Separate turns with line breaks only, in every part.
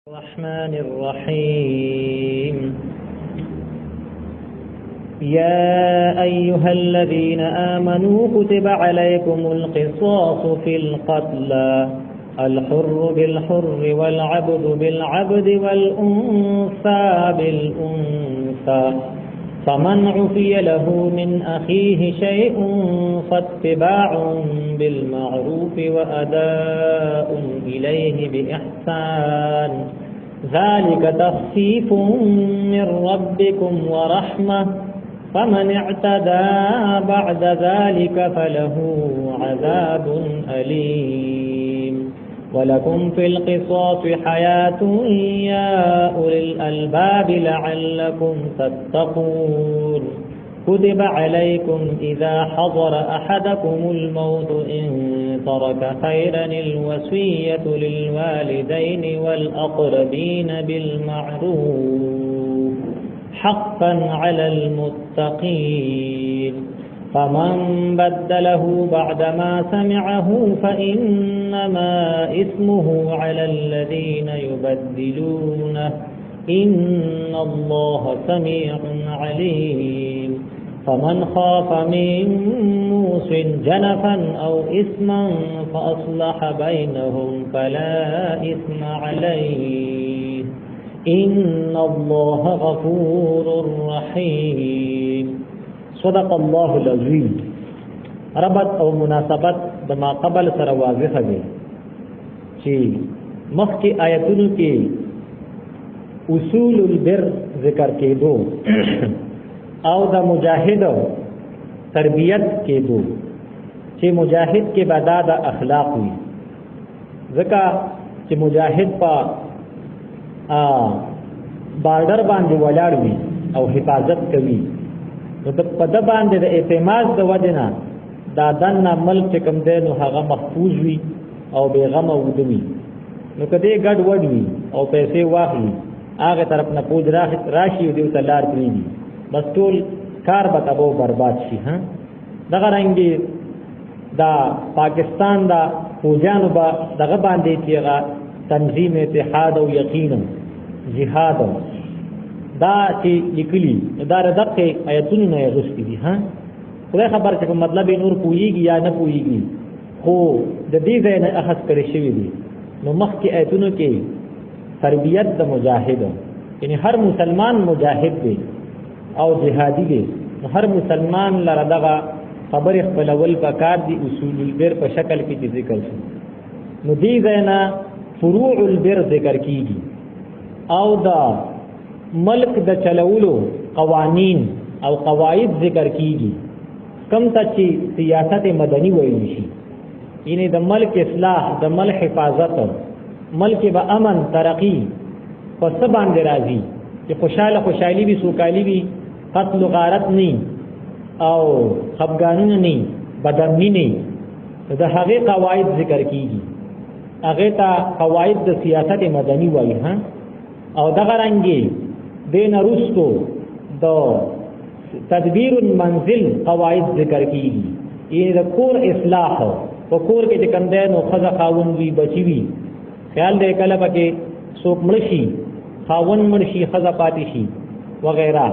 الرحمن الرحيم يا أيها الذين آمنوا كتب عليكم القصاص في القتلى الحر بالحر والعبد بالعبد والأنثى بالأنثى فمن عفي له من أخيه شيء فاتباع بالمعروف وأداء إليه بإحسان ذلك تخفيف من ربكم ورحمة فمن اعتدى بعد ذلك فله عذاب أليم ولكم في القصاص حياة يا أولي الألباب لعلكم تتقون كتب عليكم إذا حضر أحدكم الموت إن ترك خيرا الوصية للوالدين والأقربين بالمعروف حقا على المتقين فمن بدله بعدما سمعه فإنما إثمه على الذين يبدلونه إن الله سميع عليم فمن خاف من موص جنفا أو إثما فأصلح بينهم فلا إثم عليه إن الله غفور رحيم صدق الله العظیم. ربط او مناسبت د ما قبل سره واضح دی چې مخکې آیتونو کې اصول البر ذکر کېدو او د مجاهد تربیت کېدو چې مجاهد کې بدا د اخلاق وي ځکه چې مجاهد په بارډر باندې ولاړ وي او حفاظت کوي نو په د باندې د اعتماد د وجنه دا دنه ملک کم دی نو هغه محفوظ وي او بیغم ودوي نو کدی ګډ وډ وي او پیسې واخلي هغه طرف نه پوج راشي او دی تلار کړی بس ټول کار به تبو برباد شي. ها دغه رنګي دا پاکستان دا فوجانو با دغه باندې چیغه تنظیم اتحاد او یقین جهاد دا چې لیکلي دا دغه آیتونه نه غوښتي دي. ها خدای خبر چې مطلب نور پوېږي یا نه پوېږي خو د دې ځای نه اخذ کړی شوی دی. نو مخکې آیتونو کې تربیت د مجاهد یعنی هر مسلمان مجاهد دی او جهادي دی. هر مسلمان لره دغه خبر خپلول پکار دي اصول البر په شکل کې ذکر شي. نو دې ځای نه فروع البر ذکر کیږي او دا ملک د چلولو قوانین او قواعد ذکر کیږي کم ته چې سیاست مدني وایي شي یعنی د ملک اصلاح د ملک حفاظت ملک به امن ترقی په سبان دی راځي چې خوشحالي وي سوکالي وي قتل و غارت نه او خفګانونه نه بدامني نه د هغه قواعد ذکر کیږي هغه ته قواعد د سیاست مدني وایي. ها او دغه رنګي دین رستو د تدبیر المنزل قواعد ذکر کیږي یعنی د کور اصلاح او کور کې کوم دین او خزه خاون وی بچی وی خیال دې کله پکې څوک مړشي خاون مړشي خزه پاتې شي وغیرہ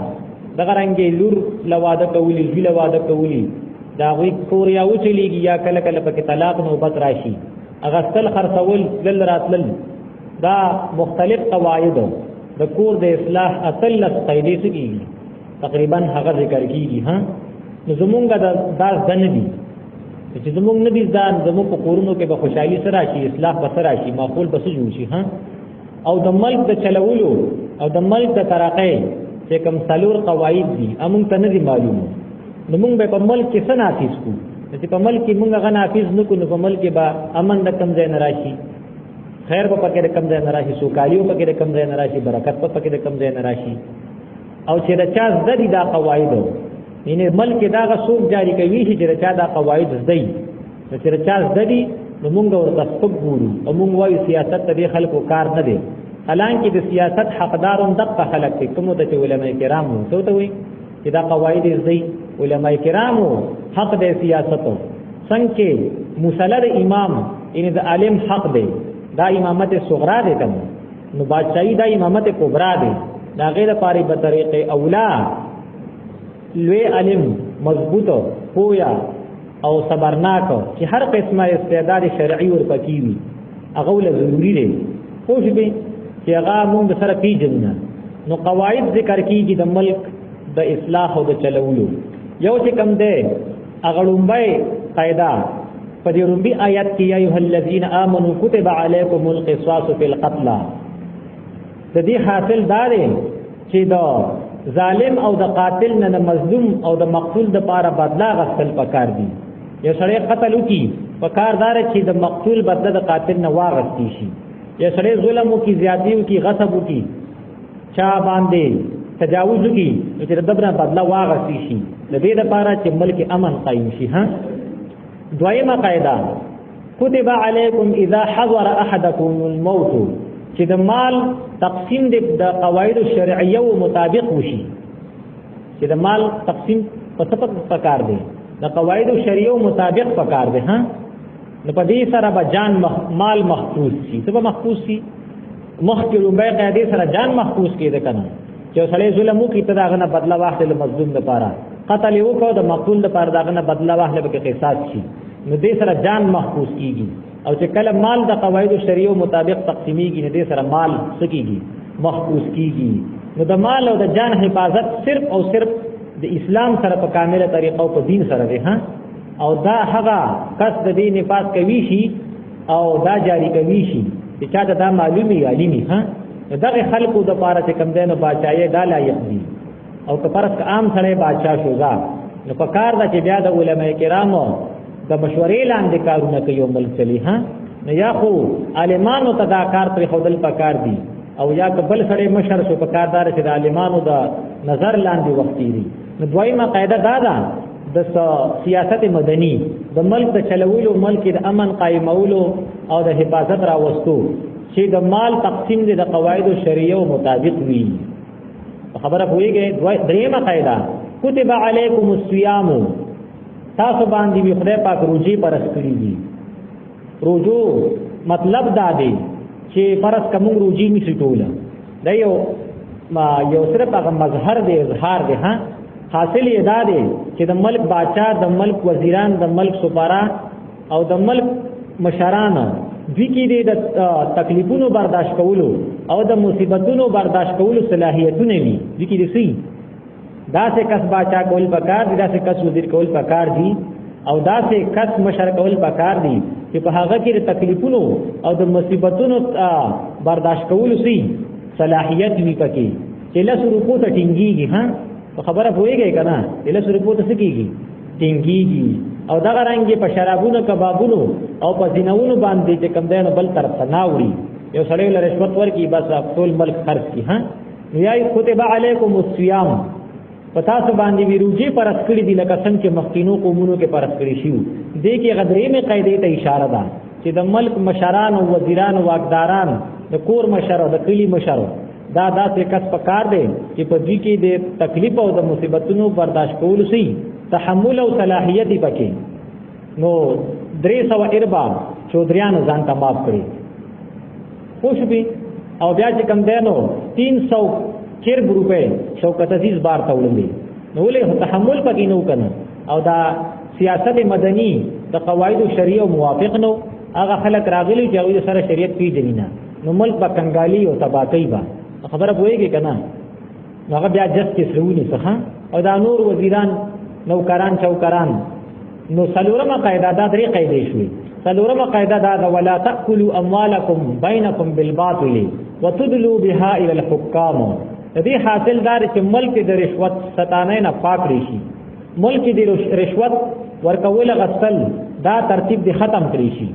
دغه رنګي لور لواده کولی ځل لواده کولی دا وی کور یا وچلیږي یا کله کله پکې طلاق نوبت راشي اغسل خرڅول دل راتل دا مختلف قواعد د کور د اصلاح اصلت قاعده سګي تقریبا هغه ذکر کیږي. ها زمونږه د داس دن دي چې زمونږ ندي ځان زموږ په کورونو کې به خوشحالي سره شي اصلاح به سره شي ماحول به جوړ شي. ها او د ملک د چلولو او د ملک د ترقې چې کوم څلور قواعد دي امون ته ندي معلومه نو موږ به په ملک کې سنافیس کو چې په ملک کې موږ غنافیس نکو نو په ملک کې به امن د کم ځای نه راشي خیر په پکې د کم ځای نه راشي سوکالیو پکې د کم ځای نه راشي برکت په پکې د کم ځای نه راشي او چې د چا زدي دا قواعد یعنی ملک دا غسوک جاری کوي چې د چا دا قواعد زدي چې د چا زدي نو موږ ورته سپګورو او موږ وایو سیاست د خلکو کار نه دی حالانکه د سیاست حقدارون دغه خلک کوم د علماء کرامو ته وي چې دا قواعد زدي علماء کرامو حق د سیاست څنګه مصلر امام ان د عالم حق دی دا امامت صغرا دی ته نو بادشاہي د امامت کبرا دی دا غیر پاری په طریقې اولا لوی علم مضبوط پویا او صبرناک چې هر قسمه استعداد شرعي ورپکې وي هغه ول ضروری دی خو به چې هغه موږ سره پیژنو نو قواعد ذکر کیږي د ملک د اصلاح او د چلولو یو چې کم دی هغه لومبای قاعده په دې لومبي آیات کې یا ایه الذین آمنوا کتب علیکم القصاص فی القتل د دې حاصل دار چې دا ظالم او د قاتل نه مظلوم او د مقتول د پاره بدلا غسل پکار دي یو سړی قتل وکي پکاردار چې د مقتول بدله د قاتل نه واغستی شي یو سړی ظلم وکي زیاتی وکي غصب وکي چا باندې تجاوز وکي چې د دبره بدله واغستی شي د دې لپاره چې ملک امن قائم شي ها دویمه قاعده كتب عليكم اذا حضر احدكم الموت چې د مال تقسیم د قواعد شرعیه او مطابق وشي چې د مال تقسیم په سپک پکار دی د قواعد شرعیه او مطابق پکار دی ها نو په دې سره به جان مال محفوظ شي څه محفوظ شي مخکې به قاعده سره جان محفوظ کېده کنه چې سړی ظلم وکړي ته داغه نه بدلا واخلي مظلوم لپاره قتل یو کو د مقتول لپاره داغه نه بدلا واخلي به قصاص شي نو دې سره جان محفوظ کیږي او چې کله مال د قواعد شرعیه مطابق تقسیمیږي نو دې سره مال سکیږي محفوظ کیږي نو د مال او د جان حفاظت صرف او صرف د اسلام سره په کامله طریقه او په دین سره دی ها او دا هغه کس د دین نفاذ کوي شي او دا جاری کوي شي چې چا دا معلومي عالمي ها دغه خلقو د پاره چې کم دینو بادشاہي دا لایق دي او که پرس عام سره بادشاہ شوزا نو په کار دا چې بیا د علماء کرامو د مشورې لاندې کارونه کوي ملک چلی ها نو یا خو عالمانو ته دا کار پر خودل پکار دي او یا قبل سره مشر شو پکاردار چې د عالمانو د نظر لاندې وختيري نو دویمه قاعده دا ده د سیاست مدني د ملک د چلولو ملک د امن قائمولو او د حفاظت راوستو چې د مال تقسیم دي د قواعد شرعیه مطابق وي خبره پوهیږي دریمه قاعده کتب علیکم الصیام تاسو باندې به خدای پاک روزي پرس کړی دي روزو مطلب دا دی چې پرس کوم روزي نشي ټوله دا یو صرف هغه مظهر دی اظهار دی ها حاصل یې دا دی چې د ملک بادشاہ د ملک وزیران د ملک سفارا او د ملک مشران دوی کې د تکلیفونو برداشت کولو او د مصیبتونو برداشت کولو صلاحیتونه وي دوی کې دي دا سه کس بادشاہ کول پکار دي دا سه کس وزیر کول پکار دي او دا سه کس مشر کول پکار دي چې په هغه کې د تکلیفونو او د مصیبتونو برداشت کولو صلاحیت وي پکې چې له سرپو ته ټینګيږي ها خبره پوهیږي کنه له سرپو ته سکیږي ټینګيږي او دا رنګي په شرابونو کبابونو او په زینونو باندې چې کم دینو بل طرف ته ناوړي یو سړی له رشوت ورکی بس ټول ملک خرج کی ها یای کتب علیکم الصیام پتا سو باندې ویروجی پرس کړی دی لکه څنګه چې مخکینو قومونو کې پرس کړی شو دې کې غدرې می قاعده ته اشاره ده چې د ملک مشران او وزیران او واقداران د کور مشر او د کلی مشر دا داسې کس پکار دی چې په دې کې د تکلیف او د مصیبتونو برداشت کول شي تحمل او صلاحیت پکې نو 300 اربا چودریانو ځان ته معاف کړی خوش به او بیا چې کم دینو 300 چرب روپے شوکت عزیز بار ته ولندي نو له تحمل پکې نو کنه او دا سیاست مدني د قواعد شرعیه موافق نو هغه خلک راغلي چې هغه سره شریعت پیژني نه نو ملک با کنګالي او تباہي با خبره پوهیږي کنه هغه بیا جسټیس رونی څخه او دا نور وزیران نوکران چوکران نو سلورمه قاعده دا درې قاعده شوي سلورمه قاعده دا ولا تاكلوا اموالكم بينكم بالباطل وتدلوا بها الى الحكام دې حاصل دار چې ملک د رشوت ستانه نه پاک شي ملک د رشوت ورکول غسل دا ترتیب دی ختم کړی شي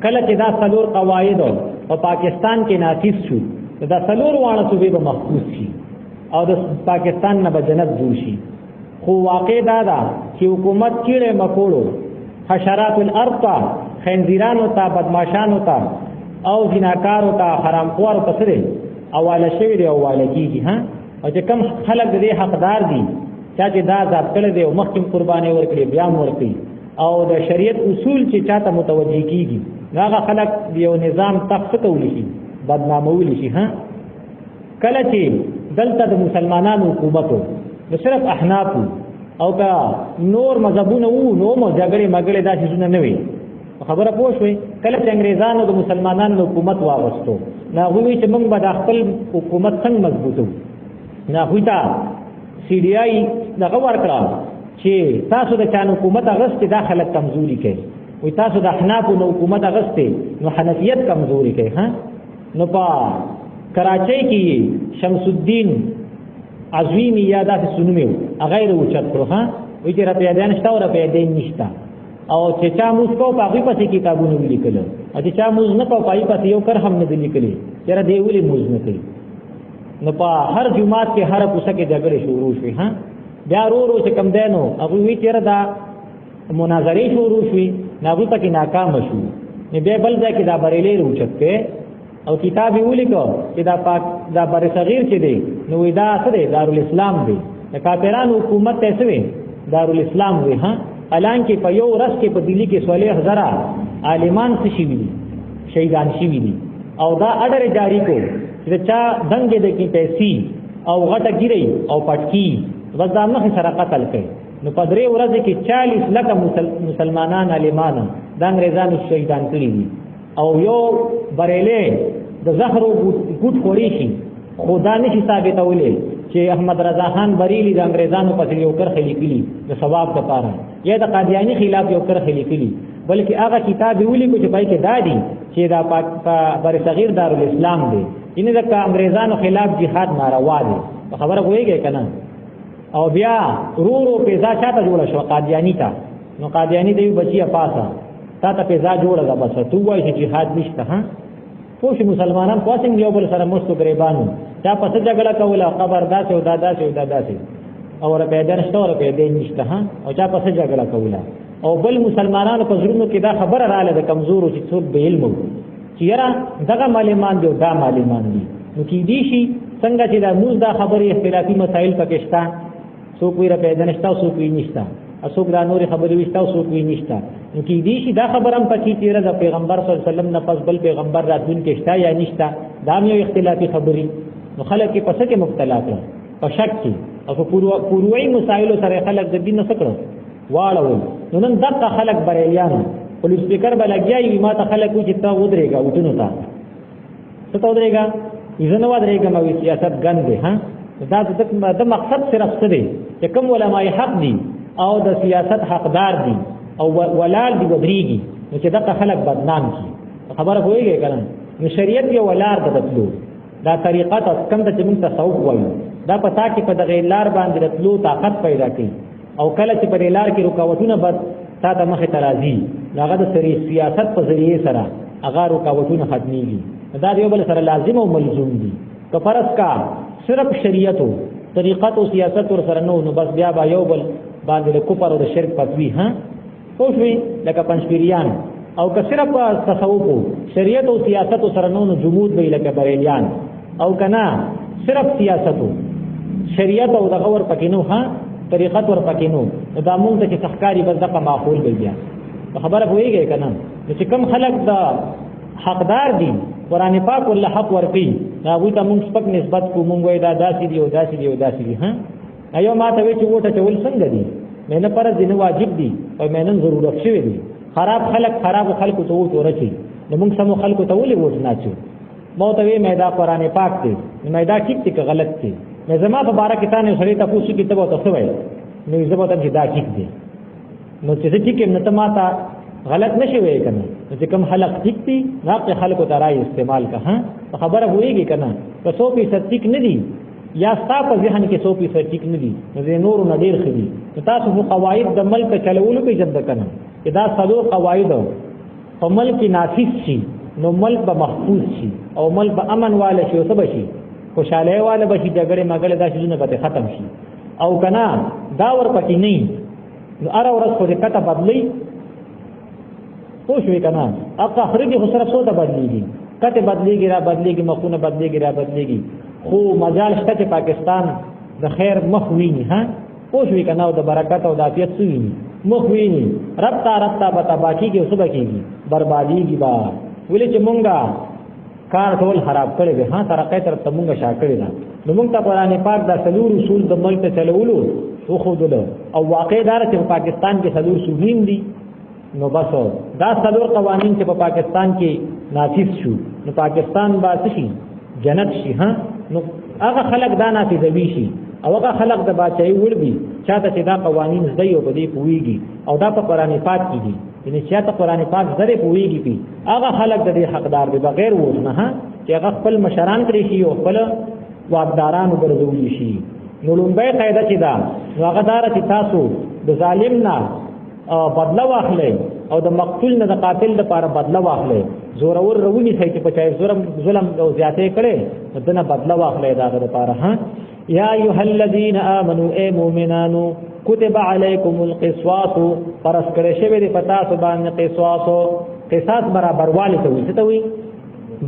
کله چې دا سلور قواعد په پاکستان کې نافذ شو دا سلور وانه صوبې به محفوظ شي او د پاکستان نه به جنت جوړ شي خو واقع دا چې حکومت کېړه مکوړو حشرات الارض خنزیران او تا بدمعشان او تا او زناکار او تا حرامخوار او تسره اواله شوی دی اواله کیږي ها او چې کم خلک دې حقدار دي چې دا ځاب کړي دی او مخکې قرباني ورکړي بیا ورکړي او د شریعت اصول چې چاته متوجي کیږي هغه خلک یو نظام تخت کولی شي بدنامول شي ها کله چې دلته د مسلمانانو حکومتو نو صرف احناف او کا نور مذهبونه وو نو مو جګړې مګړې داسې څه نه وي خبره پوه شوي کله چې انګريزانو د مسلمانانو حکومت واغستو نه وی چې موږ به د خپل حکومت څنګه مضبوطو نه هوتا سی ډي آی دغه ورکړه چې تاسو د چا حکومت اغستې داخله کمزوري کوي وي تاسو د احناف نو حکومت اغستې نو حنفیت کمزوري کوي ها نو په کراچۍ کې شمس الدین عظیمی یا داسې سنومیو غیر اوچت کړو ها وی چې را پیدا نشته او را پیدا نشته او چې چا موږ کو په هغه پسې کتابونه لیکل او چې چا موږ نه په پای پسې یو کر هم نه لیکلي چې را دی ولي موږ نه کوي نو په هر جمعات کې هر کوڅه کې جګړې شروع شوې ها بیا ورو چې کم دینو هغه وی چې را دا مناظرې شروع شوې ناغوی پکې ناکام شو نو بیا بل ځای کې دا بریلې روچت کې او کتاب یې ولیکو چې دا پاک دا بر صغیر چې دی نو دا څه دی دارالاسلام دی د کافرانو حکومت ته څه وي دارالاسلام وي ها الان کې په یو ورځ کې په دلی کې 16000 عالمان څه شي دي شهیدان شي دي او دا اډر جاری کو چې چا دنګې د کې پیسې او غټه ګیري او پټکی وځه مخ سره قتل کړي نو په درې ورځې کې 40 لک مسلمانان عالمان د انګريزانو شهیدان کړي دي او یو بریلې د زهرو ګوت خوري شي خدا نشي ثابتولې چې احمد رضا خان بریلی د انګريزانو په یو کرخه لیکلي د ثواب لپاره یا د قادیانی خلاف یو کرخه لیکلي بلکې هغه کتاب ویلي چې پای کې دادي چې دا بر صغیر دارالاسلام دی ان د انګريزانو خلاف jihad ناروا دی خبره کویږي کنه او بیا رو پیدا چاته جوړ شو قادیانی ته نو قادیانی دی بچیا پاسه تا ته پیدا جوړه ده بس تو وایي چې jihad نشته ها پوښ مسلمانان پاسنګ یو بل سره مستو غریبانو چا پس جګړه کوله خبر داسې او داسې او داسې او را پیدا نشته او پیدا نشته ها او چا پس جګړه کوله او بل مسلمانانو په زړونو کې دا خبره رااله د کمزورو چې څوک به علم چې یاره دغه معلمان دی او دا معلمان دي نو کې دي شي څنګه چې دا موږ دا خبرې اختلافي مسائل پکښتا څوک ویره پیدا نشته او څوک نشته څوک دا نور خبرې وشته او څوک نشته نو کې دي شي دا خبرم پکې تیره د پیغمبر صلی الله علیه وسلم نه پس بل پیغمبر راتلون کې شته یا نشته دا یو اختلافي خبرې نو خلک په څه کې مبتلا کړي په شک کې او په پوروي مسائل سره خلک د دین نه سکړو واړو نو نن دغه خلک بریلیان پولیس سپیکر بلګیای ما ته خلک چې تا ودرېګا وټونو تا څه تا ودرېګا ایزنه ودرېګا مې سیاست ګندې ها دا د مقصد صرف څه دی چې کوم علماء حق دي او د سیاست حقدار دي او ولال دي ودرېږي نو چې دغه خلک بدنام کی خبره کویږي کنه نو شریعت یو ولار د تلو دا طریقات کم د چې موږ تصوف وایو دا پتا کې په دغه لار باندې راتلو طاقت پیدا کوي او کله چې په لار کې رکاوټونه بد تا ته مخه ترازی هغه د سیاست په ذریعه سره هغه رکاوټونه ختميږي دا یو بل سره لازم او ملزوم دي که فرض کا صرف شریعت او طریقات او سیاست ور سره نو بس بیا با یو بل باندې کفر او شرک پتوي ها خوشوي لکه پنځپیریان او که صرف تصوف شریعت او سیاست سره نو جمود به لکه بریلیان او کنا صرف سیاست شریعت او دغه ور پکینو ها طریقت ور پکینو دا مونږ ته چې تخکاری بس دغه معقول دی بیا خبره وایي کنه چې کم خلق دا حقدار دي قران پاک ول حق ورکی دا وی ته مونږ سپک نسبت کو مونږ وای دا داسې دی او داسې دی او داسې دی ها ایو ما ته وی چې وټه چول څنګه دی مینه پر دین واجب دي او مینه ضرورت شوی دی خراب خلق ته وټ ورچی نو مونږ سمو خلق ته ولې وټ نه چو مو ته وی مې دا قران پاک دی مې دا ټیک ټیک غلط دی مې زما په بارا کې تانه سړی ته پوښتنه کیته وته څه وای نو زما ته دا ټیک دی نو چې ټیک نه ته ماته غلط نشي وای کنه چې کوم خلق ټیک دي راځي خلکو ته راي استعمال کا ها خبره وایي کنه که 100% ټیک نه دي یا تاسو په ذهن کې 100% ټیک نه دي نو نور نه ډیر خدي تاسو په قواعد د ملک چلولو کې جد کنه دا څلور قواعد په ملک نافذ شي نو ملک به محفوظ شي او ملک به امن والا شي او سبا شي خوشاله والا به شي جګړه مګړه دا شي نه به ختم شي او کنه دا ور پکې نه نو اره ورځ خو دې کته بدلی پوښوي کنه اقا خريجي خو سره سودا بدليږي کته بدليږي را بدليږي مخونه بدليږي را بدليږي خو مجال شته چې پاکستان د خیر مخ ویني ها پوښوي کنه او د برکت او د عافیت سویني مخ ویني ربطا بتا باقی کې وسبه کېږي برباديږي با ولې چې مونږه کار ټول خراب کړي به ها ترقه تر تمونګه شا کړي دا نو موږ ته قرآن پاک دا سلور اصول د ملک ته چلولو خو خودلو او واقع دار چې په پاکستان کې سلور صوبین دي نو بس دا سلور قوانین چې په پاکستان کې نافذ شو نو پاکستان با شي جنت شي ها نو هغه خلک دا نافذوي شي او هغه خلک د بچي وربي چاته چې دا قوانین زده یو په دې پويږي او دا په قرآن پاک کې دي یعنی چې ته قرآن پاک زره پويږي پی هغه خلک د دې حقدار دي بغیر وونه ها چې هغه خپل مشران کړی شي او خپل واقداران وګرځول شي نو لومبه قاعده چې دا هغه دار چې تاسو د ظالم نه بدلا واخلې او د مقتول نه د قاتل لپاره بدلا واخلې زور اور رونی شي چې په چای ظلم او زیاتې کړي دنه بدلا واخلې دا لپاره ها یا ایها الذین آمنوا ای مؤمنانو کتب علیکم القصاص پرس کړه شوی دی پتا سو باندې قصاص برابر والی ته وي څه ته وي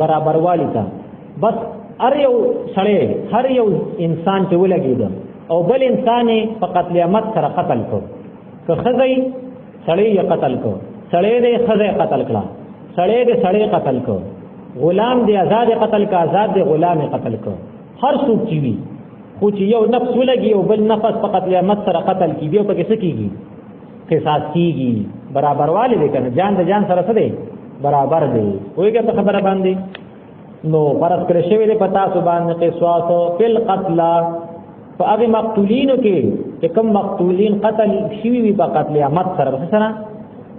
برابر والی ته بس هر یو سړی هر یو انسان چې ولګید او بل انسان په قتل عامت سره قتل کو که خزی سړی یې قتل کو سړی دې خزی قتل کړه سړی دې سړی قتل کو غلام دې آزاد قتل کا آزاد دې غلام قتل کو هر څوک چې وي خو چې یو نفس ولګي او بل نفس په قتل عامت سره قتل کیږي او په کې څه کیږي قصاص کیږي برابر والي دي کنه جان د جان سره څه دی برابر دی وایي په خبره باندې نو پرس کړه شوی دی پتا سو باندې قصاص فل قتل فاغه مقتولین کې چې کوم مقتولین قتل شوی وي په قتل عامت سره سره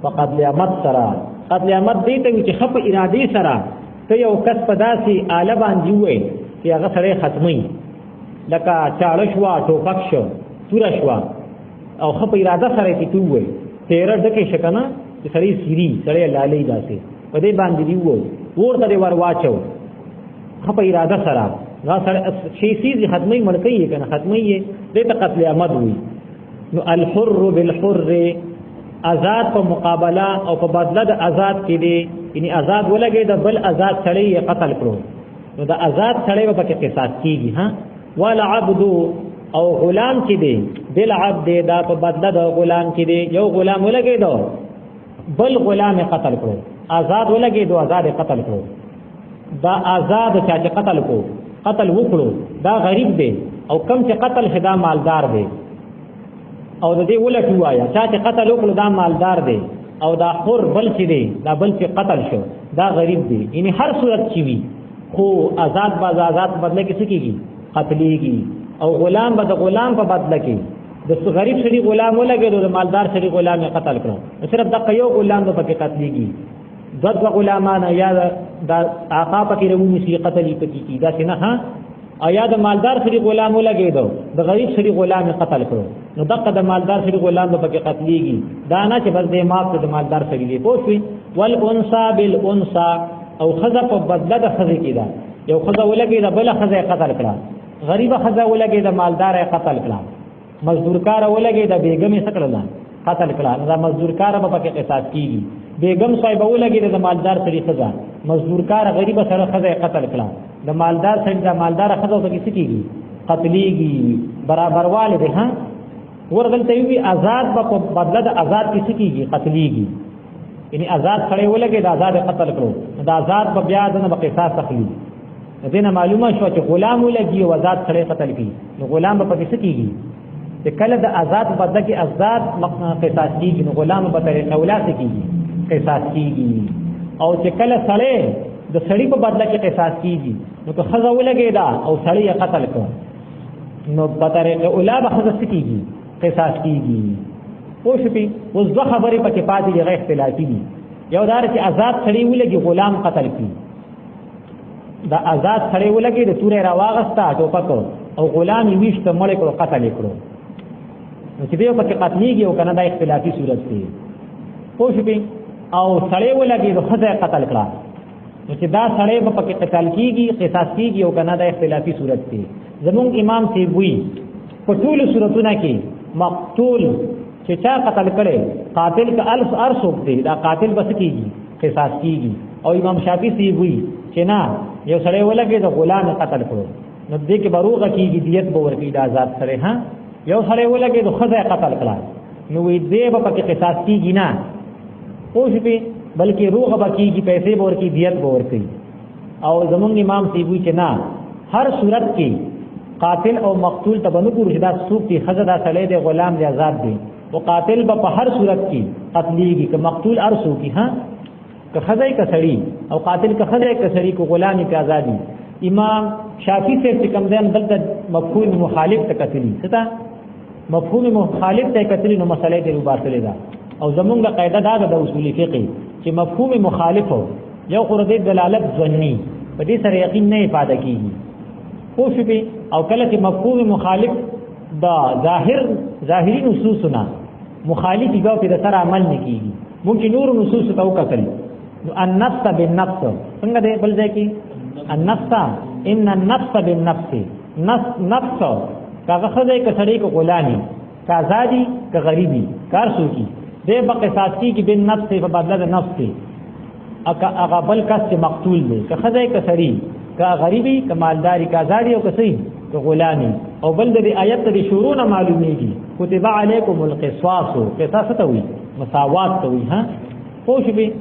په قتل عامت سره قتل عامت دی ته چې خپ ارادي سره ته یو کس په داسي آله باندې وي چې هغه سره ختمي لکه چاړه شوا ټوپک شو تور شوا او خپ اراده سره کې وي تیر دکې شکنه چې سړی سری سړی لالي داسې په دې باندې دی وو ورته ور واچو خپ اراده سره دا سره شي سیز ختمي ملکي کنه ختمي دې ته قتل عامد وي نو الحر بالحر آزاد په مقابله او په بدله د آزاد کې دی یعنی آزاد ولګي د بل آزاد سړی قتل کړو نو د آزاد سړی په کې قصاص کیږي ها ولا عبد او غلام کې دی بل عبد دا په بدله د غلام کې دی یو غلام ولګي دو بل غلام قتل کړو آزاد ولګي دو آزاد قتل کړو دا آزاد چې قتل کو قتل وکړو دا غریب دی او کم چې قتل شدا مالدار دی او د دې ولټ وایا چې قتل وکړو دا مالدار دی او دا حر بل چې دی دا بل چې قتل شو دا غریب دی یعنی هر صورت چې وي خو آزاد باز آزاد بدله کې څه کیږي قتلېږي او غلام به د غلام په بدله کې د غریب شری غلام ولګي د مالدار شری غلام قتل کړو صرف د یو غلام په کې قتلېږي دغه غلامان یا د آقا په کې رمونی شي قتلې پکې کی دا څنګه ها ایا د مالدار شری غلام ولګي د غریب شری غلام قتل کړو نو دغه د مالدار شری غلام په کې قتلېږي دا نه چې بس د ماپ د مالدار شری دی پوښوي والانثى بالانثى او خذ په بدله د خذ کې دا یو خذ ولګي د بل خذ قتل کړه غریب خزا ولګي د مالدار قتل کړه مزدور کار ولګي د بیگم سکړه قتل کړه دا مزدور کار به پکې قصاص کیږي بیگم صاحب ولګي د مالدار سړي خزا مزدور کار غریب سره خزا قتل کړه د مالدار سړي د مالدار خزا پکې سکیږي قتلېږي برابر والي ها ورغلته وی آزاد په بدله د آزاد کې سکیږي قتلېږي یعنی آزاد سړی ولګي د آزاد قتل کړو د آزاد په بیا د قصاص اخلي دینه معلومه شو چې غلام ولګي او آزاد سره قتل کی نو غلام په پسې کیږي چې کله د آزاد بدله کې آزاد قصاص کیږي نو غلام په طریقه اولاد کیږي قصاص کیږي او چې کله سړی د سړی په بدله کې قصاص کیږي نو که خزه ولګي دا او سړی قتل کړ نو په طریقه اولاد خزه کیږي قصاص کیږي او شپې اوس دوه خبرې پکې پاتې دي غیر اختلافي دي یو دار چې آزاد سړی ولګي غلام قتل کی دا آزاد سړی ولګي د تورې راواغستا ټوپک او غلام ویشته مړ کړو قتل کړو نو چې دیو پکې قتلېږي او کنه دا اختلافي صورت دی پوه شئ او سړی ولګي د خزه قتل کړه نو چې دا سړی په پکې قتل کیږي قصاص کیږي او کنه دا اختلافي صورت دی زمونږ امام سی وی په ټول صورتونو کې مقتول چې چا قتل کړي قاتل کا الف ارسوب دی دا قاتل بس کیږي قصاص کیږي او امام شافعي سی وی چې نه یو سړی ولګي د غلام قتل کړو نو دې کې بروغه کیږي دیت به ورکی د آزاد سره ها یو سړی ولګي د خزه قتل کړه نو وی دې به پکې قصاص کیږي نه پوه شئ بلکې روغه به کیږي پیسې به ورکی دیت به ورکی او زمونږ امام سیبوی چې نه هر صورت کې قاتل او مقتول ته بنو ګور شدا سوق کی خزه دا سړی دی غلام دی آزاد دی او قاتل به په هر صورت کې قتلېږي که مقتول ارسو کی ها که خزه که سړی او قاتل که خزه که سړی کو غلامی که آزادی امام شافعی سے چې کوم ځای دلته مفهوم مخالف ته کتلی څه مفهوم مخالف ته کتلی نو مسلې دی وباسلې دا او زمونږه قاعده دا د اصول فقه چې مفهوم مخالف یو خور د دلالت ځنی په دې سره یقین نه ifade کیږي خو شپه او کله چې مفهوم مخالف دا ظاهری نصوصنا مخالفي به په سره عمل نه کیږي ممکن نور نصوص ته وکړي نو النفس بالنفس څنګه دې بل ځای کې النفس ان النفس بالنفس نفس کاغه خدای کسړی کو غلامی کا آزادی کا غریبی کار سو کی دې بقصاص کی بن نفس په بدله د نفس کې اګه بل کس چې مقتول دی که خدای کسړی کا غریبی کا مالداری کا آزادی او کسي کا غلامی او بل د آیت د شروع نه معلومیږي کتب علیکم القصاص قصاص ته وي مساوات ته وي ها خوش به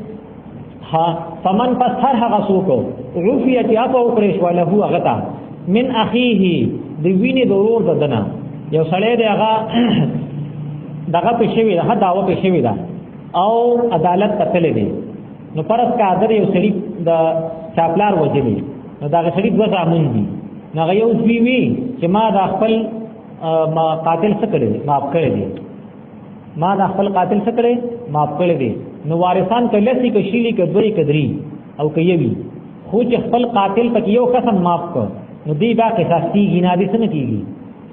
ها فمن پس هر هغه څوک عفیت یا په اوپرش ولا هو غتا من اخیه دی ویني ضرور ددنه یو سړی دی هغه دغه پېښوي ده داوا پېښوي ده او عدالت قتل دی نو پرس کا در یو سړي د چاپلار وجلی نو دا سړي دوه ځامن دي نو یو وی چې ما د خپل ما قاتل څه کړی معاف کړی دی ما د خپل قاتل څه کړی معاف کړی دی نو وارثان کله سي کشيلي کدوې کدري او کوي خو چې خپل قاتل پک یو قسم معاف کړ نو دی با قصاص کیږي نه دي څه کیږي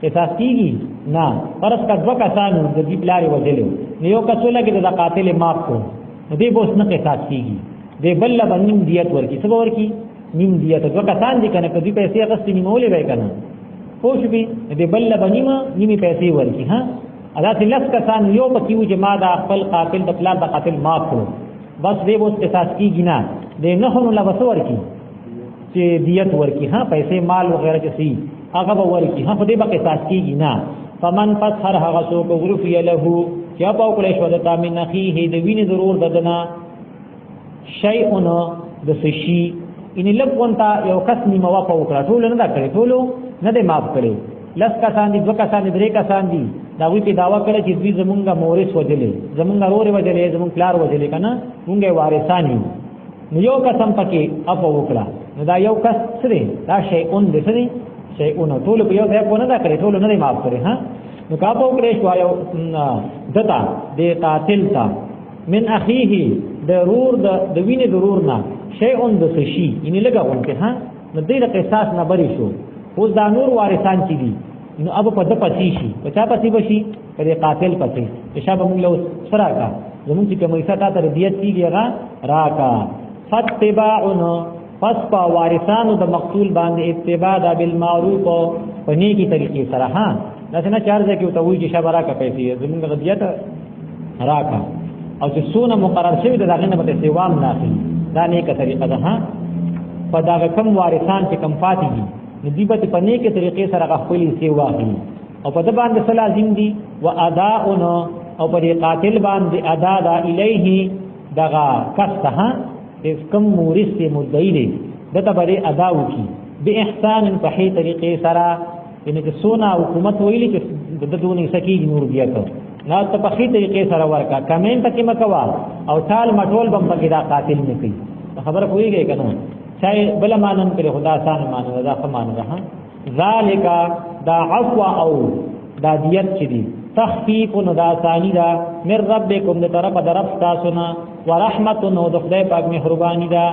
قصاص کیږي نه پرس کا دوه کسانو د دې بلاري وجلو نو یو کس ولګي د قاتل معاف کړ نو دی بوس نه قصاص کیږي دی بل باندې دیت ورکی څه ورکی نیم دیت دوه کسان دي کنه کدي پیسې اغستې نیمولې وای کنه خوش به دی بل باندې نیمه پیسې ورکی ها ادا لس کسان یو پکې و چې ما دا خپل قاتل د پلان د قاتل معاف کړو بس دی بوس قصاص کیږي نه دی نه هم لا وسو ورکی چې دیت ورکی ها پیسې مال وغیرہ چې سي هغه به ورکی ها په دې به قصاص کیږي نه فمن پس هر هغه څوک غرفي له چې په کله شو د تامین اخیه د ویني ضرور ددنه شیئون د سشي ان لګونتا یو کس نیمه واپا وکړه ټول نه دا کړی ټول نه دې معاف کړي لس کسان دي دوه کسان دي درې کسان دي دا وی په داوا کړی چې دوی زمونږه مورث وجلې زمونږه رور وجلې زمونږ پلار وجلې کنه مونږه وارثان یو نو یو قسم پکې اپا وکړه نو دا یو کس سره دا شیئون دې سره شیئون ټول په یو ځای په نه دا کړی ټول نه دې معاف کړي ها نو کا په وکړې شو یو دتا دې قاتل تا من اخیه ضرور د وینې ضرور نه شیئون د سشي یعنی لګاونته ها نو دې د قصاص نه بری شو اوس دا نور وارثان چي دي نو اب په د پسی شي په چا پسی بشي پر قاتل پسی شابه موږ له سره کا زموږ چې کومه ساته تربيت کیږي راکا فتباعن پس په وارثانو د مقتول باندې اتباع د بالمعروف په نیکی طریقې سره ها دا څنګه چارځه کې وتوي چې شابه راکا پیسې زموږ غدیت راکا او چې سونه مقرر شوی د دغه نه به سیوام نه اخلي دا نیکه طریقه ده ها په دا کم وارثان چې کم فاتي دي ندیبت په نیکه طریقې سره خپلې سیوا اخلي او په د باندې لازم دي و اداؤنا او په قاتل باندې ادا دا الیه دغه کسته اس کم مورث مدعی دی دته بری ادا وکي به احسان په هي طریقې سره ان چې سونا حکومت ویلي چې د دونې سکی نور بیا ته نه ته په هي طریقې سره ورکا کمنټ پکې مکوا او ټال مټول بم پکې دا قاتل نه کوي خبر کویږي کنه چای بل مانن کړي خدا آسان مانو دا فمان رها ذالک دا عفو او دا دیت چي دي تخفیف نو دا ثانی دا مر ربکم د طرف درف تاسو نه ورحمت نو د خدای پاک مهرباني دا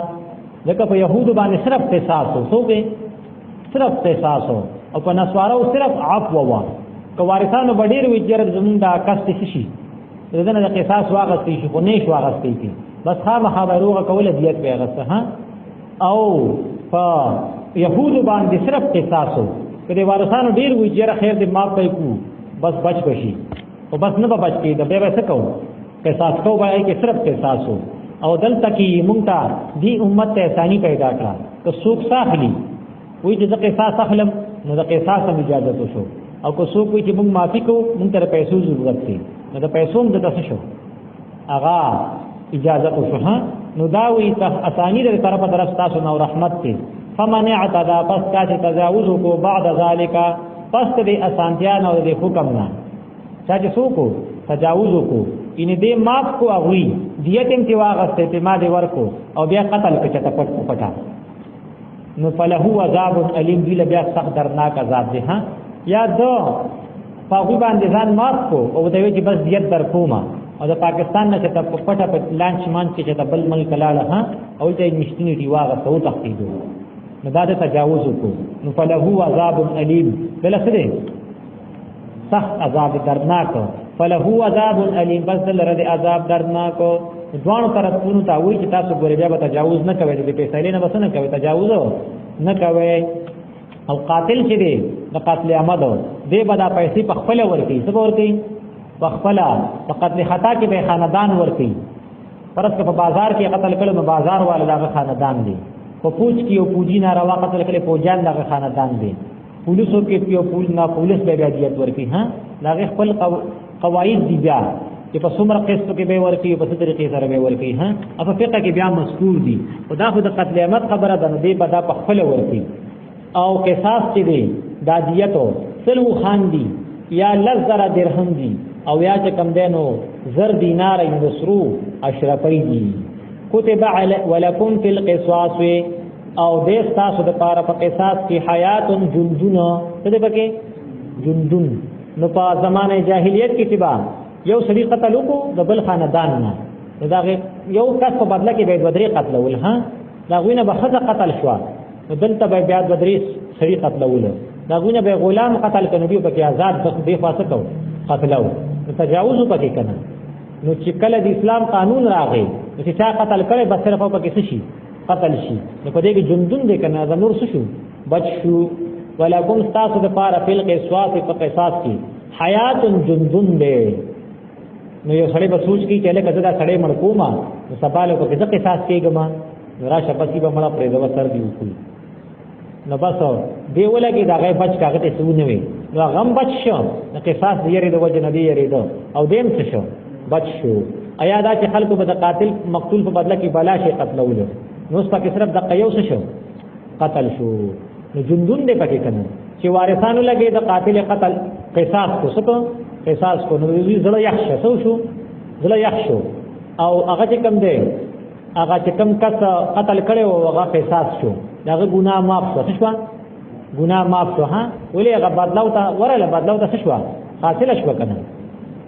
لکه په يهود باندې صرف قصاص سو به صرف قصاص او په نسوارو صرف عفو وا کو وارثانو بډیر وجر زمون دا کست شي دغه د قصاص واغستې شي خو نه شو واغستې کی بس خامخا بیروغه کوله دیت به غسه ها او په يهود باندې صرف قصاصو کله وارثانو ډیر وجر خیر دې معاف کوي کو بس بچ بشي او بس نه بچ کی د به څه کو قصاص کو وای کې صرف قصاصو او دلته کې مونږ ته دی امت ته ثاني پیدا کړه که څوک ساخلی وای چې د قصاص اخلم نو د قصاص اجازه وشو او که څوک وای چې مونږ معافي کو مونږ ته پیسو ضرورت دي نو د پیسو د تاسو شو اغا اجازه وشو ها نو داوی ته اسانی در طرف تاسو نو رحمت ته فمن اعتدى پس کا چې تجاوز کو بعد ذالک پس دې اسانتیا نو دې حکم نه چې څوک تجاوز کو ان دې معاف کو اغوی دیت ته واغسته ته ما دې ورکو او بیا قتل کچ ته پټ نو فله عذاب الیم دی بیا سخت درناک عذاب دی ها یا دو فاغوی باندې ځان معاف کو او دوی چې بس دیت در کومه او د پاکستان نه چې په پټه په لانچ مان کې چې بل ملک لاله ها او ته نشټنی دی واغسته او تخفیدو نو دا تجاوز کو نو فله عذاب الیم بل سره سخت عذاب درناک فله عذاب الیم بس لرد عذاب درناک دوانو طرفونو ته وایي چې تاسو ګورې بیا به تجاوز نه کوئ د پیسې نه بس نه کوئ تجاوز نه کوئ او قاتل چې دی د قتل عمد دی به دا پیسې په خپل ورکړي څه ورکړي په خپل په قتل خطا کې به خاندان ورکړي پرس که په بازار کې قتل کړي نو بازار والا دغه خاندان دی په پوج کې یو پوجي ناروا قتل کړي پوجان دغه خاندان دی پولیسو کې یو پول نه پولیس به بیا دیت ورکړي ها دغه خپل قواعد دی بیا چې په څومره قسطو کې به ورکړي په څه طریقې سره به ورکړي ها او په فقہ کې بیا مذکور دي او دا خو د قتل عمد خبره ده دی به دا په خپل ورکړي او قصاص چې دی دا دیتو سلو خان دی یا لزر درهم دی او یا چې کم دینو زر دینار یسرو اشرفی دی کتب ولکم فی القصاص او دې تاسو د پاره په قصاص کې حیات جندون څه دې پکې جندون نو په زمانه جاهلیت کې تبا یو سړي قتل وکړو د بل خاندان نه دا یو کس په بدله کې به بدري قتل ول ها دا غوینه به خزه قتل شو دلته به بیا بدري سړي قتل ول دا غوینه به غلام قتل کنه دی په کې آزاد به فاسق قتلو تجاوز پکې کنه نو چې کله د اسلام قانون راغی چې چا قتل کړي بس صرف په کې شي قتل شي نو په دې کې جندون دې کنه دا نور څه شو بچ شو ولکم تاسو د پاره فل قصاص په قصاص کې حیات جندون دې نو یو سړی به سوچ کی چې لکه دا سړی مړ کومه نو سباله کو کې قصاص کېګما راشه پسی به مړه پرې دا سر دی وکړي نو بس دی ولګي دا غي بچ کاغه ته سونه وي نو غم بچ شو نو قصاص دی یری د وجه نبی یری دو او دیم څه شو بچ شو ایا دا چې خلکو به د قاتل مقتول په بدله کې بلا شي قتلول نو سپک صرف د قیو څه شو قتل شو نو جندون دې پکې کنه چې وارثانو لګي د قاتل قتل قصاص کو سکو قصاص کو نو وی زړه یخ شو زړه یخ شو او هغه چې کم دی هغه چې کم کس قتل کړي او هغه قصاص شو داغه ګناه معاف شو ګناه معاف شو ها ولې هغه بدلاو ته ورله بدلاو ته شو حاصل شو کنه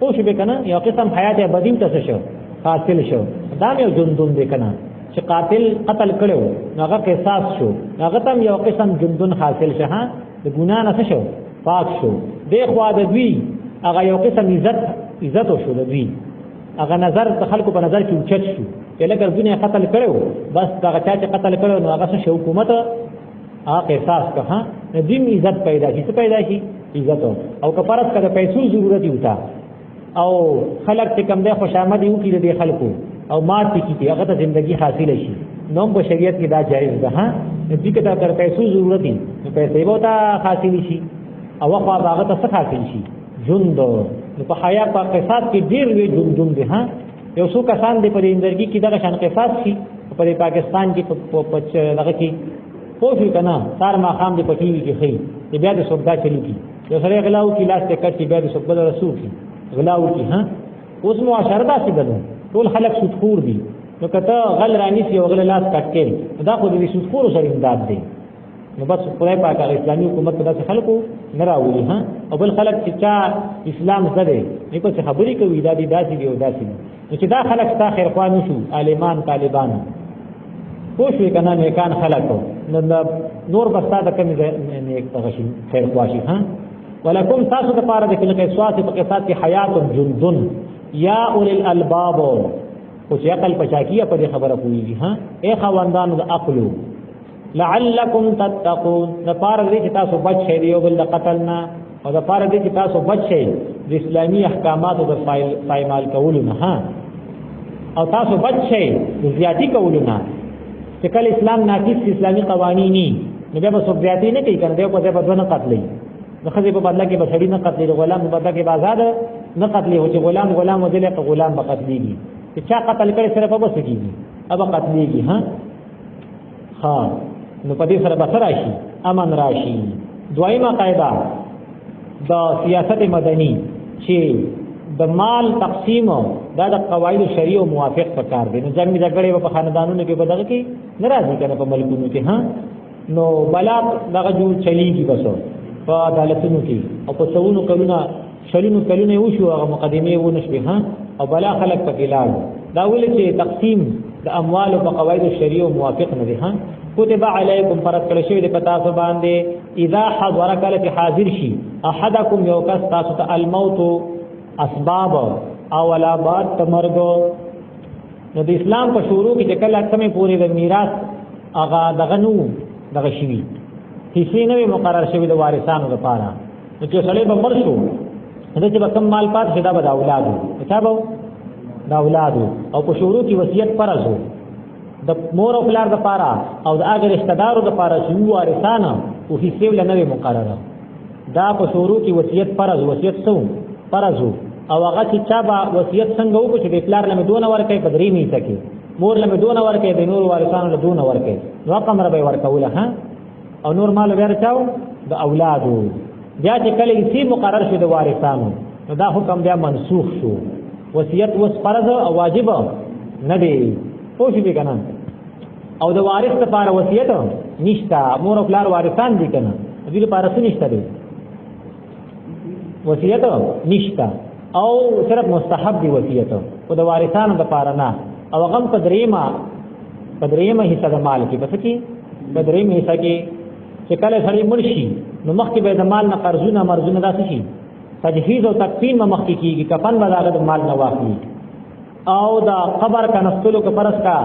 او شو به کنه یو قسم حیات ابدی ته شو حاصل شو دا یو جندون دی کنه چې قاتل قتل کړو هغه قصاص شو هغه تم یو قسم جندون حاصل شه ها د ګناه نه شو پاک شو دی خو د دوی هغه یو قسم عزت شو د دوی هغه نظر د خلکو په نظر کې اوچت شو چې لکه دنیا قتل کړو بس هغه چې قتل کړو نو هغه شو حکومت هغه قصاص که ها د دین عزت پیدا شي عزت او کفارت کړه پیسو ضرورت یوتا او خلق چې کم ده خوشامد یو کې د خلکو او مات کی هغه ته ژوندۍ حاصل شي نو په شریعت کې دا جایز ده ها دې کې دا کړ پیسو ضرورت دي پیسې به تا حاصل شي او خو هغه ته څه حاصل شي جند نو په حیا په قصاص کې ډیر وی جندون دي ها یو څو کسان دي په انرژي کې دغه شان قصاص شي په پاکستان کې په دغه کې پوښي کنه سار ما خام دي په ټي وي کې خي بیا د سودا چلو کی یو سره غلاو کې لاس ته کټي بیا د سودا رسول کی غلاو کی ها اوس معاشره داسې ده ټول خلک سودخور دي نو کته غل رانی سی غل لاس کټکل دا خو دې سودخور سره امداد دي نو بس خدای پاک اسلامي حکومت په داسې خلکو نه راوړي ها او بل خلک چې چا اسلام زده نه په خبرې کوي دا دي داسې دی او داسې نو چې دا خلک ستا خیر خوانو شو عالمان طالبان پوښوي کنه نیکان خلکو نور بستا د کمی نیک تغشي خیر خواشي ها ولکم تاسو د پاره د کله قصاص په قصاص کې حیات جندن یا اول الالباب او چې عقل پچاکیه په خبره کوي ها اے خواندان د عقل لعلکم تتقون د پاره دې چې تاسو بچ شئ یو بل د قتلنا او د پاره دې چې تاسو بچ شئ د اسلامي احکاماتو د پایمال کولو نه ها او تاسو بچ شئ د زیاتی کولو نه چې کله اسلام ناقص اسلامي قوانین نه به څوک زیاتی نه کوي کنه په دې په نه قتلې د خزې په بدله کې بشری نه قتلې د غلام په بدله کې آزاد نه قتلې او چې غلام ودلې غلام به قتلېږي چې چا قتل کړي سره په بس کېږي اب قتلېږي. ها نو په دې سره به راشي امن راشي. دویمه قاعده د سیاست مدني چې د مال تقسیم دا د قواعد شریعه موافق پکار دي. نو جنگ جګړې په خاندانونو کې بدغه کې ناراضي کنه په ملکونو کې نو بلا دغه جوړ چلیږي بس په عدالتونو کې او په څونو کلونه شلونو کلونه وشو هغه مقدمه ونه شوه او بلا خلق پکې لاړ. دا ولې چې تقسیم د اموال په قواعد شریعه موافق نه دي. کتب علیکم فرض کړی شوی د پتا سو باندې اذا حضر کله چې حاضر شي احدکم یو کس تاسو ته الموت اسباب او ولا بعد تمرګ. نو د اسلام په شروع کې چې کله سمې پوری د میراث هغه دغه نو دغه شوی هیڅ نه مقرر شوی د وارثانو لپاره. نو چې سړی به مر شو نو چې کم مال پات شدا به د اولادو حسابو د اولادو او په شروع کې وصیت فرض وو د مور او پلار لپاره او د هغه رشتہ دارو لپاره چې وارثانه او هیڅ ول نه مقرره. دا په شروع کې وصیت فرض وصیت سو فرض او هغه چې چا به وصیت څنګه وکړي چې د پلار له دونه ورکه بدري نه سکے مور له دونه ورکه د نور وارثانو له دونه ورکه نو قمر به ورکوله او نور مال ورچاو د اولادو. بیا چې کله یې مقرر شو د وارثانو نو دا حکم بیا منسوخ شو. وصیت وس فرض او واجب نه دی پوښی به کنه او د وارث لپاره وصیت نشته. مور او پلار وارثان دي کنه دې لپاره څه نشته دی وصیت نشته او صرف مستحب دی وصیت او د وارثانو لپاره نه. او غم پدریمه حصہ د مال کې پس کې پدریمه حصہ کې چې کله سړی مرشي نو مخکې به د مال نه قرضونه مرزونه داسې شي تجهیز او تکفین مخکې کیږي کفن بداغه د مال نه واخلي او دا قبر کا نستلو کا پرس کا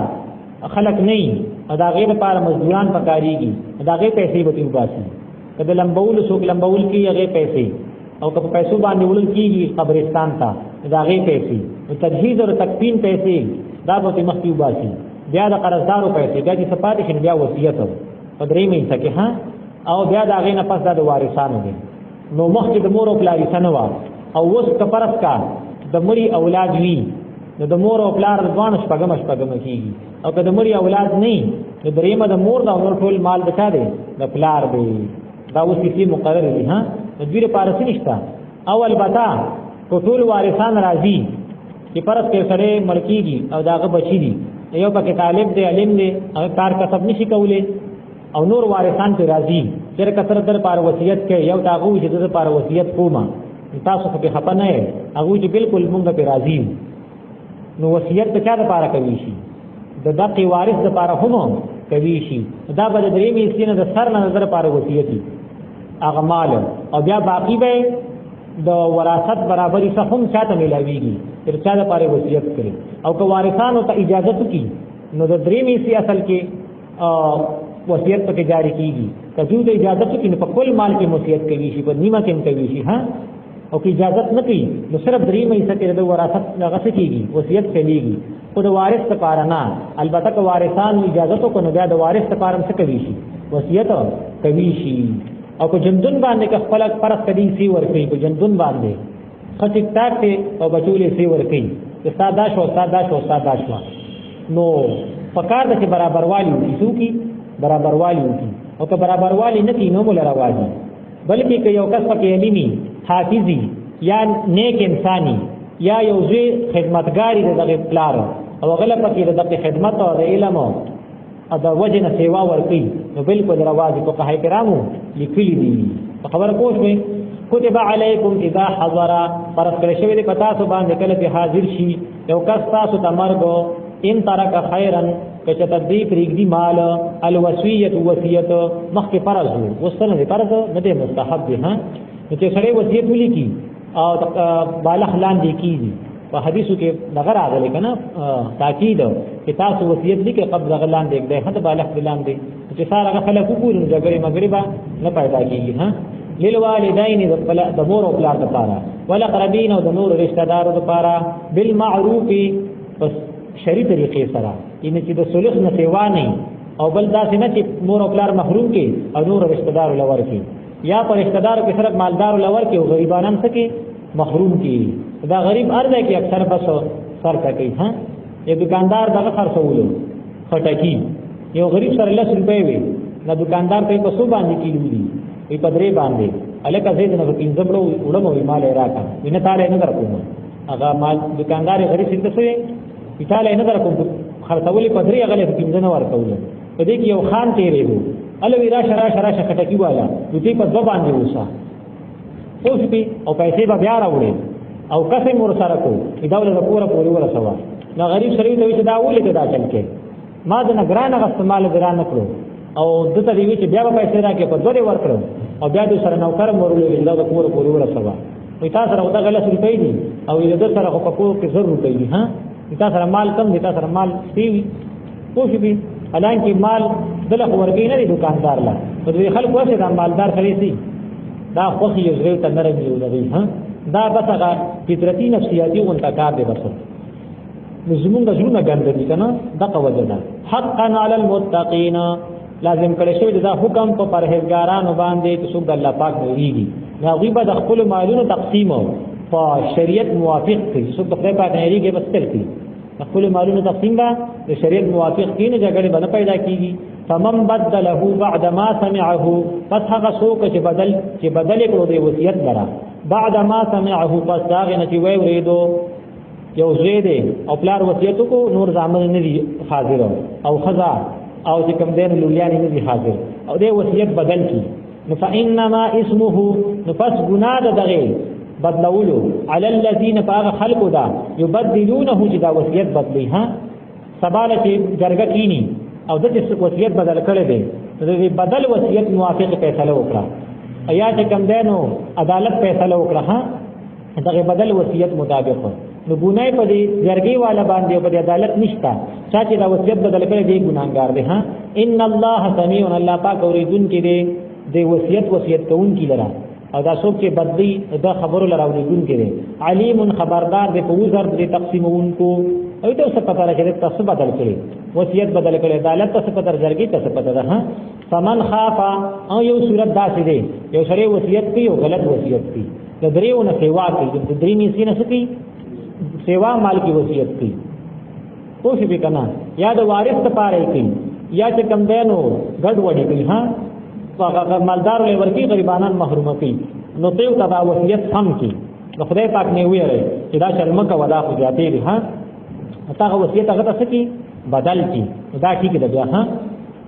خلق نه دا غیر لپاره مزدوران پکاريږي دا غیر پیسې به تیوباسي کله لمبول سوق لمبول کی غیر پیسې او که پیسو باندې ولل کیږي قبرستان ته دا غیر پیسې تجهیز او تکفین پیسې دا به مخکې وباسي. بیا د قرضدارو پیسې بیا چې صفات شي بیا وصیت په درې مې سکه او بیا دا غینه پس د وارثانو دي. نو مخکې د مور او پلار سره وا او وس کفرس کا د مړي اولاد وی نو د مور او پلار ځوان شپږم کیږي او که د مړي اولاد نه نو دریمه د مور دا نور ټول مال بچا دی د پلار دی. دا اوس کې مقرر دي د دې لپاره څه نشته. اول بتا ټول وارثان راځي چې پرس کې سره ملکیږي او داغه بچی دي یو پکې طالب دی علم دی او کار کسب نشي کولای او نور وارثان ته راځي چې کثرت در پر وصیت کې یو تاغو چې در پر وصیت کوما تاسو په خپه نه هغه چې بالکل مونږ په راځي نو وصیت ته چا د پاره کوي شي د دقي وارث د پاره هم کوي شي. دا به د درې مې سینه د سر نه نظر پر وصیتي هغه مال او بیا باقی به د وراثت برابرۍ څخه هم چاته ملاويږي تر چا د پاره وصیت کړي او که وارثانو ته اجازه وکړي نو د درې مې سي اصل کې وصیت پکې جاری کیږي. کله د اجازه وکړي په کل مال کې وصیت کوي شي په نیمه کې کوي شي او که اجازه نه کوي نو صرف درې مې سره د وراثت هغه کیږي وصیت چلیږي خو د وارث لپاره نه. البته که وارثان اجازه تو کو نو بیا د وارث لپاره څه کوي شي وصیت کوي شي. او په جندون باندې که خپل فرض کدي سی ورکي په جندون باندې خټک تاک او بچولې سی ورکي استاد شو نو پکار د برابر والی وکړو کی برابر والی وکړي او که برابر والی نه کی نو مولا راوځي بلکې که یو کس پکې علمي حافظي یا نیک انساني یا یو ځای خدمتګاری د پلار او غلط پکې د خدمت او د علم او د وجنه سیوا ورکي نو بالکل راوځي په قهای کرامو لیکلي دي. خبر پوښوي کتب علیکم اذا حضر فرض کړی شوی دی پتا سو باندې کله چې حاضر شي یو کس تاسو ته مرګ ان ترک خیرا کچ تدبیق ریګ دی مال الوصیت وصیت مخکې فرض وسنه دی فرض نه دی مستحب دی چې سړی وصیت ولیکي او بالغ لاندې کیږي په حدیثو کې دغه راغلی کنه تاکید چې تاسو وصیت لیکي قبل غلان دی د حد بالغ لاندې چې ساره خلک وګوري جګړې مغربا نه پیدا کیږي للوالدین د مور او پلار لپاره ولقربین او د نور رشتہ دارو لپاره بالمعروف پس شری طریقې سره ان چې د صلح نه سیوا نه او بل داسې نه چې مور او پلار محروم کې او نور رشتہ دارو لور کې یا پر رشتہ دارو کې صرف مالدار لور کې او غریبانان څخه محروم کې دا غریب ارزه کې اکثر بس سر کوي یو دکاندار دغه خرڅولو خټکی یو غریب سره 10 روپۍ وي دا دکاندار ته په 100 باندې کیلو دي په پدری باندې الکه زید نه پینځه بلو وړمو مال راکا وینه تعالی نه درکوم هغه مال دکاندار غریب څنګه څه تعالی نه درکوم خرڅولې پدری هغه له پینځه نه ورکول په دې کې یو خان تیرې وو الوی راشه خټکی والا دوی په 2 باندې وسه اوس په او پیسې به بیا راوړي او قسم ور سره کو دا ول پورا پوری ورسوا نو غریب شریف ته چې دا ولې دا چل کې ما د نگران غستمال درانه کړو او دته دی چې بیا به پیسې راکې په 2 ورکړو او بیا د سره نوکر مورولې دا پورا پوری ورسوا وي تاسو سره دا غلط روپۍ دي او د سره خو په کو کې 0 روپۍ دي ها تاسو سره مال کم دي تاسو سره مال سی پوښ به حالانکه مال دله ورګې نه دي دکاندار لا په دې خلکو څه دا مالدار خلیسي دا خو یې زړه ته نرم یو لري ها دا بسغه فطرتي نفسیاتي منتکار دی بس زمونږ د ژوند ګندګي کنه دغه وجه ده حقا علی المتقین لازم کړی شوی دا حکم په پرهیزګارانو باندې چې څوک د الله پاک ویریږي نو غیبه د خپل مالونو تقسیم او شریعت موافق دي څوک د خپل پاک ویریږي بس تلکی خپل مالونو تقسیم با د شریعت موافق کینې جګړه بنه پیدا کیږي فمن بدله بعد ما سمعه پس هغه څوک چې بدل کړو د وصیت لرا بعد ما سمعه پس هغه نه چې وی ورېدو یو زید او پلار وصیت کو نور زامن نه دي حاضر او خزا او چې کوم دین لولیان نه دي حاضر او د وصیت بدل کی نو فانما اسمه نو پس ګناه دغه بدلولو علی الذین فاغ خلق دا یبدلونه چې دا وصیت بدلی ها سباله چې جرګه کینی او د دې وصیت بدل کړي دي د بدل وصیت موافق فیصله وکړه ایا چې کوم دینو عدالت فیصله وکړه ها دغه بدل وصیت مطابق نو ګناه په دې جرګي والا باندې په عدالت نشتا چې دا وصیت بدل کړي دی ګناګار دی ها ان الله سمیع الله پاک اوریدون کې دی د وصیت کوون کې لرا او دا څوک چې بدلی دا خبرو لراوړي ګون کې دی علیم خبردار دی په وزر دی تقسیمون کو او ته څه پتا راځي تاسو بدل کړي وصیت بدل کړي عدالت څه پتا درځي تاسو پتا ده ها فمن خاف او یو صورت داسې دی یو سره وصیت کوي او غلط وصیت کوي د دریونه سیوا کوي د درې میسي نه سکی سیوا مال کی وصیت کوي کوشش وکنا یا د وارث لپاره کوي یا چې کم دینو ګډ وډي کوي ها هغه مالدار له ورکی غریبانان محروم کوي نو ته دا وصیت هم کوي نو خدای پاک نه ویری چې دا شرم کا ودا خو جاتی دي ها هغه وصیت هغه څه کی بدل کی دا ټیک ده بیا ها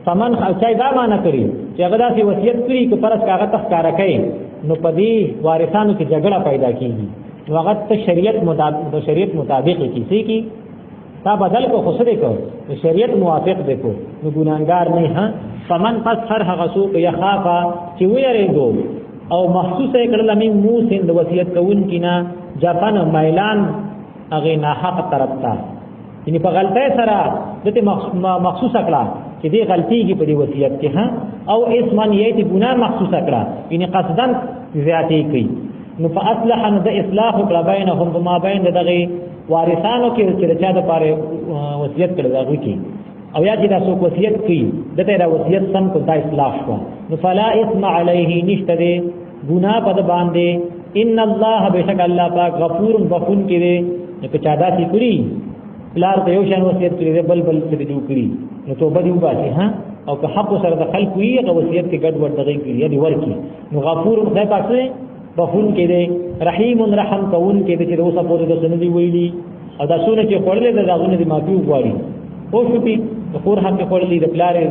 فمن خلچای دا معنا کوي چې هغه داسې وصیت کړی چې پرس کاغه تخکار کوي نو پدی وارثانو کې جګړه پیدا کیږي نو هغه ته شریعت مطابق کیږي کی تا بدل کو خسرے کو شریعت موافق دیکھو نو ګناګار نه ها فمن پس هر هغه څوک یخافا چې ویریدو او محسوس کړل مې مو سند وصیت کوون کینا جاپان مایلان هغه نه حق طرف تا یعنی په غلطه سره دته مخصوص کړه چې دې غلطي کې په دې وصیت کې ها او اسمن یې دې ګناه مخصوص کړه یعنی قصداً زیاتې کوي نو فاصلح ان د اصلاح کړه بینهم ما بین دغه وارثانو کې چې چا د پاره وصیت کړی دا وکی او یا چې دا څوک وصیت کوي دته دا وصیت سم کو دا اصلاح شو نو فلا اسم علیه نشته دې ګناه په باندې ان الله بشک الله پاک غفور غفون کړي نو که چا دا سي کړی لار ته یو شان وصیت کړی بل څه دې کړی نو توبه دی وباسي ها او که حق سره د خلق وي هغه وصیت کې ګډ وډ دغې کړی دی ورکی نو غفور خدای پاک سره غفون کړي رحیم رحم کون کړي چې اوسه پورې د سندې ویلي او دا سونه چې خورلې د داغونه د معافي وغواړي او شپې د خور حق خورلې د پلارې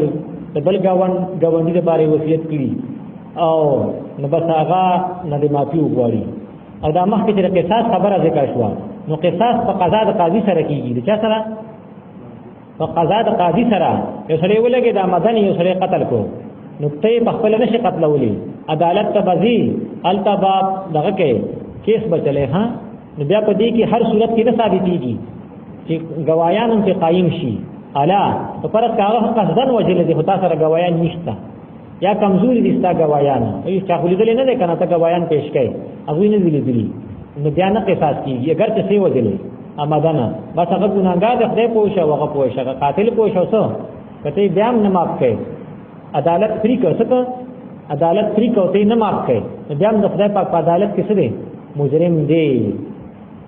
د بل گاوندې لپاره وصیت کړي او نو بس هغه نه د معافي وغواړي او دا مخکې چې قصاص خبره ذکر شو نو قصاص په قضا د قاضي سره کیږي د چا سره په قضا د قاضي سره یو سره ولګي د مدني یو سره قتل کو نو ته په خپل نشي قتلولي عدالت ته بزي التباب دغه کې کیس بچلې ها نو بیا په دې کې هر صورت کې نه ثابتېږي چې گوايان هم قائم شي الا په پرد کاغه قصدن وجل دي هتا سره گوايان نشته یا کمزوري دي ستا گوايان ای چا خلیدل نه ده کنه ته گوايان پیش کړي هغه نه دي نو بیا نه قصاص کیږي اگر څه وجلې امدانه بس هغه ګناګار د خدای پوښه هغه پوښه قاتل پوښه وسو کته بیا نه معاف کړي عدالت فری کړه عدالت فری کوته نه معاف کړي بیا د خدای پاک په عدالت کې څه دي مجرم دی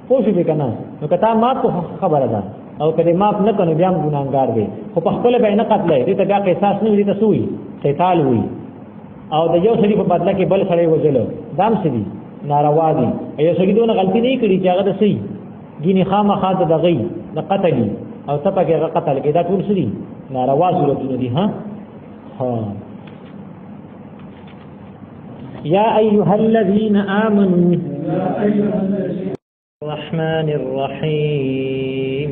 پوښې کنه نو کته ما په خبره ده او کله معاف نه کنو بیا ګناګار دی خو په خپل به نه قتل دی ته بیا قصاص نه وي ته سوی قتال وي او د یو سړي په بدله کې بل سړی وځلو دام سړي ناروا دي یو سړي دونه غلطي نه کړي چې هغه د سي ګینه خامخا د دغې د قتل او تپکه قتل کې دا ټول سړي ناروا صورتونه دي ها يا أيها الذين آمنوا الرحمن الرحيم